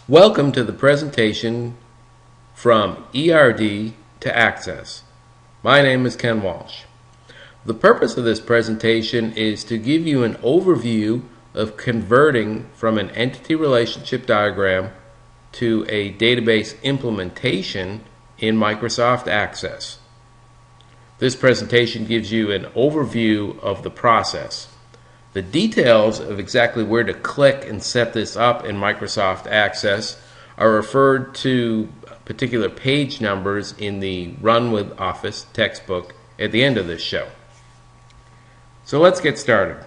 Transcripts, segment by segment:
Welcome to the presentation from ERD2Access. My name is Ken Walsh. The purpose of this presentation is to give you an overview of converting from an entity relationship diagram to a database implementation in Microsoft Access. This presentation gives you an overview of the process. The details of exactly where to click and set this up in Microsoft Access are referred to particular page numbers in the Run with Office textbook at the end of this show. So let's get started.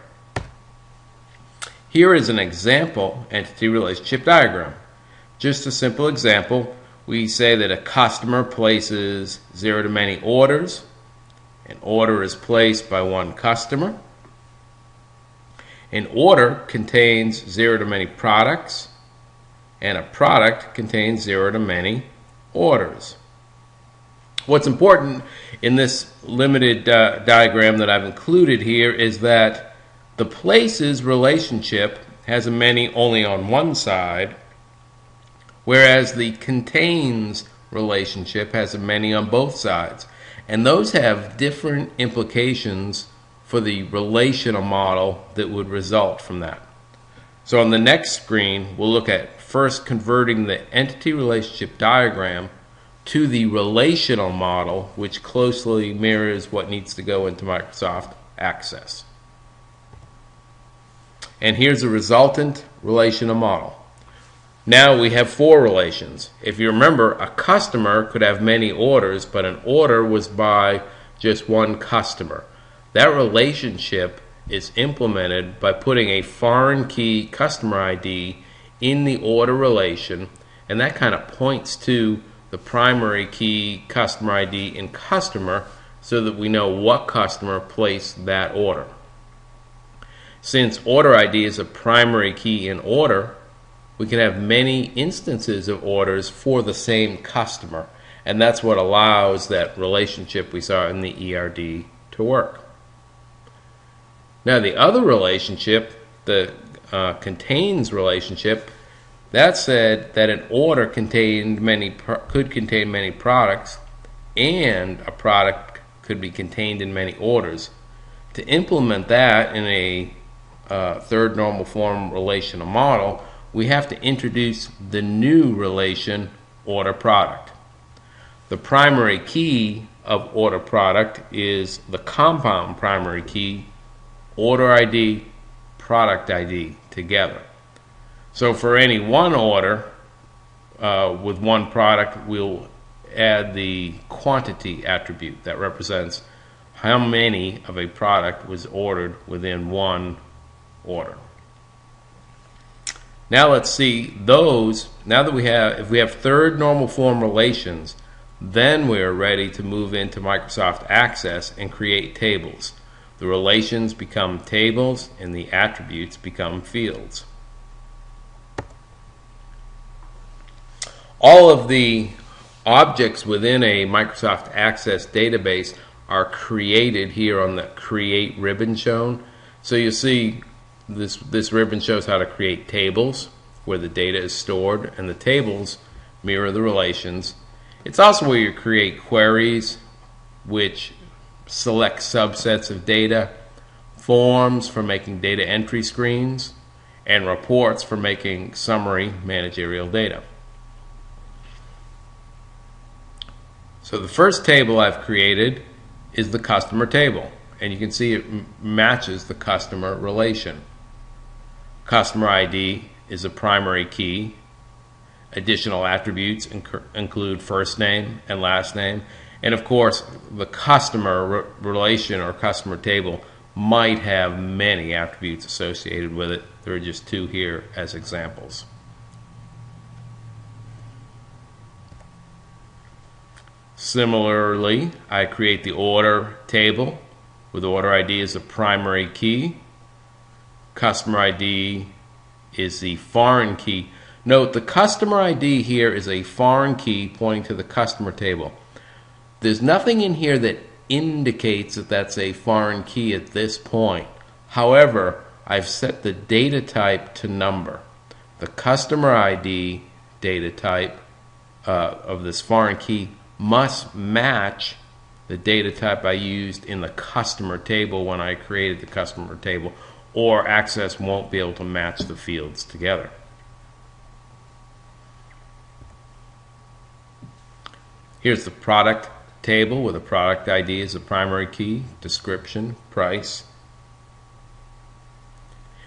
Here is an example entity relationship diagram. Just a simple example, we say that a customer places 0 to many orders. An order is placed by one customer. An order contains 0 to many products, and a product contains 0 to many orders. What's important in this limited diagram that I've included here is that the places relationship has a many only on one side, whereas the contains relationship has a many on both sides. And those have different implications for the relational model that would result from that. So on the next screen, we'll look at first converting the entity relationship diagram to the relational model, which closely mirrors what needs to go into Microsoft Access. And here's a resultant relational model. Now we have 4 relations. If you remember, a customer could have many orders, but an order was by just one customer. That relationship is implemented by putting a foreign key customer ID in the order relation, and that kind of points to the primary key customer ID in customer so that we know what customer placed that order. Since order ID is a primary key in order, we can have many instances of orders for the same customer, and that's what allows that relationship we saw in the ERD to work. Now the other relationship, the contains relationship, that said that an order could contain many products, and a product could be contained in many orders. To implement that in a third normal form relational model, we have to introduce the new relation order product. The primary key of order product is the compound primary key order ID, product ID together. So for any one order with one product, we'll add the quantity attribute that represents how many of a product was ordered within one order. Now let's see those. Now that if we have third normal form relations, then we're ready to move into Microsoft Access and create tables. The relations become tables and the attributes become fields. All of the objects within a Microsoft Access database are created here on the Create ribbon shown. So you see this ribbon shows how to create tables where the data is stored, and the tables mirror the relations. It's also where you create queries, which select subsets of data, forms for making data entry screens, and reports for making summary managerial data. So the first table I've created is the customer table, and you can see it matches the customer relation. Customer ID is a primary key. Additional attributes include first name and last name. And of course, the customer relation or customer table might have many attributes associated with it. There are just 2 here as examples. Similarly, I create the order table with order ID as a primary key. Customer ID is the foreign key. Note the customer ID here is a foreign key pointing to the customer table. There's nothing in here that indicates that that's a foreign key at this point. However, I've set the data type to number. The customer ID data type of this foreign key must match the data type I used in the customer table when I created the customer table, or Access won't be able to match the fields together. Here's the product table with a product ID as a primary key, description, price.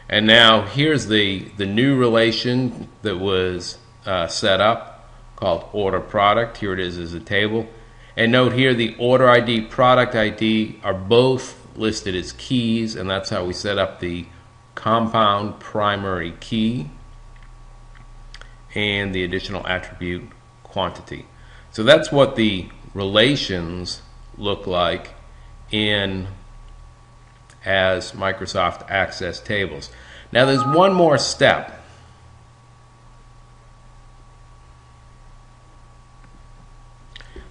And now here's the new relation that was set up called order product. Here it is as a table. And note here the order ID, product ID are both listed as keys, and that's how we set up the compound primary key and the additional attribute quantity. So that's what the relations look like in as Microsoft Access tables. Now there's one more step.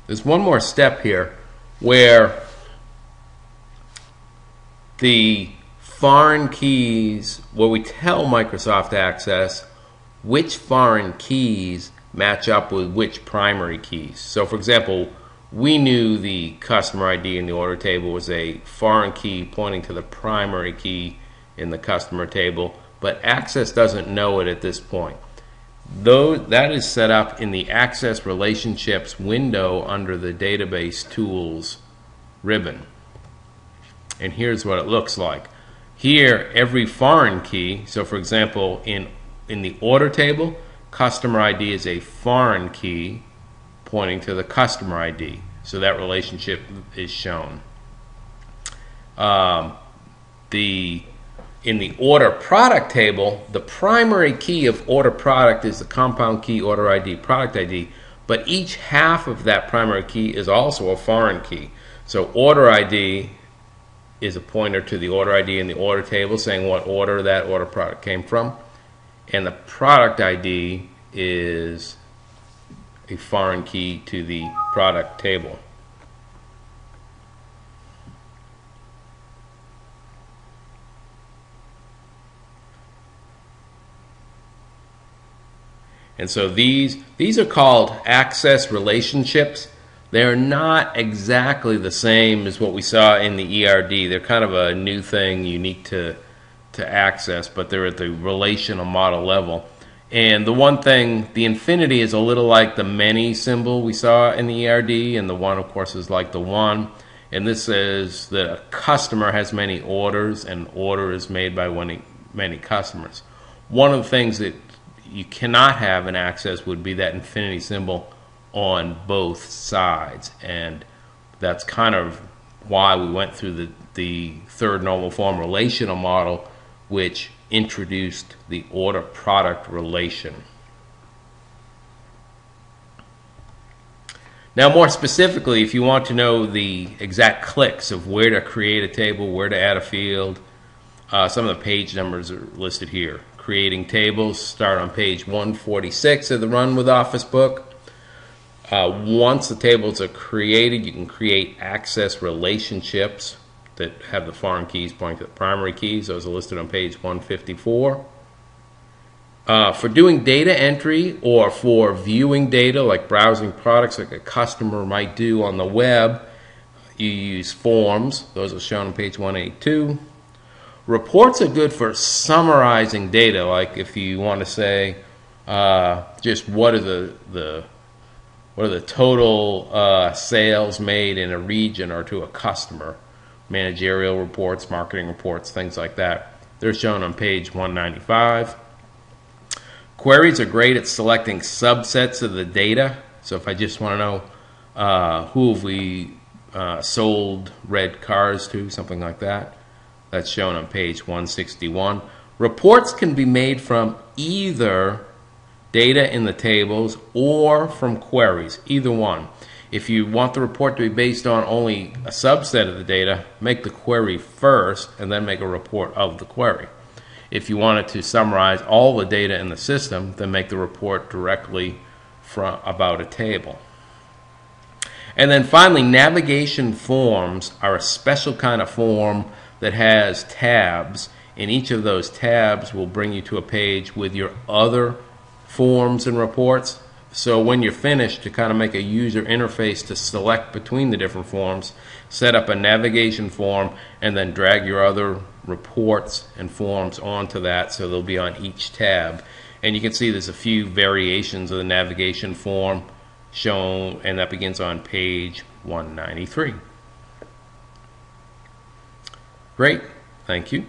There's one more step here where the foreign keys, where we tell Microsoft Access which foreign keys match up with which primary keys. So for example, we knew the customer ID in the order table was a foreign key pointing to the primary key in the customer table, but Access doesn't know it at this point. Though that is set up in the Access Relationships window under the Database Tools ribbon. And here's what it looks like. Here, every foreign key, so for example, in the order table, customer ID is a foreign key pointing to the customer ID. So that relationship is shown. In the order product table, the primary key of order product is the compound key order ID, product ID, but each half of that primary key is also a foreign key. So order ID is a pointer to the order ID in the order table saying what order that order product came from, and the product ID is a foreign key to the product table. And so these are called access relationships. They're not exactly the same as what we saw in the ERD. They're kind of a new thing unique to Access, but they're at the relational model level. And the one thing, the infinity is a little like the many symbol we saw in the ERD, and the one, of course, is like the one. And this says that a customer has many orders, and order is made by many customers. One of the things that you cannot have in Access would be that infinity symbol on both sides, and that's kind of why we went through the third normal form relational model, which introduced the order product relation. Now more specifically, if you want to know the exact clicks of where to create a table, where to add a field, some of the page numbers are listed here. Creating tables start on page 146 of the Run with Office book. Once the tables are created, you can create access relationships that have the foreign keys pointing to the primary keys. Those are listed on page 154. For doing data entry or for viewing data, like browsing products like a customer might do on the web, you use forms. Those are shown on page 182. Reports are good for summarizing data, like if you want to say just what are the total sales made in a region or to a customer. Managerial reports, marketing reports, things like that. They're shown on page 195. Queries are great at selecting subsets of the data. So if I just want to know who have we sold red cars to, something like that, that's shown on page 161. Reports can be made from either data in the tables or from queries, either one. If you want the report to be based on only a subset of the data, make the query first and then make a report of the query. If you want it to summarize all the data in the system, then make the report directly from about a table. And then finally, navigation forms are a special kind of form that has tabs, and each of those tabs will bring you to a page with your other forms and reports. So when you're finished, to kind of make a user interface to select between the different forms, set up a navigation form and then drag your other reports and forms onto that so they'll be on each tab. And you can see there's a few variations of the navigation form shown, and that begins on page 193. Great, thank you.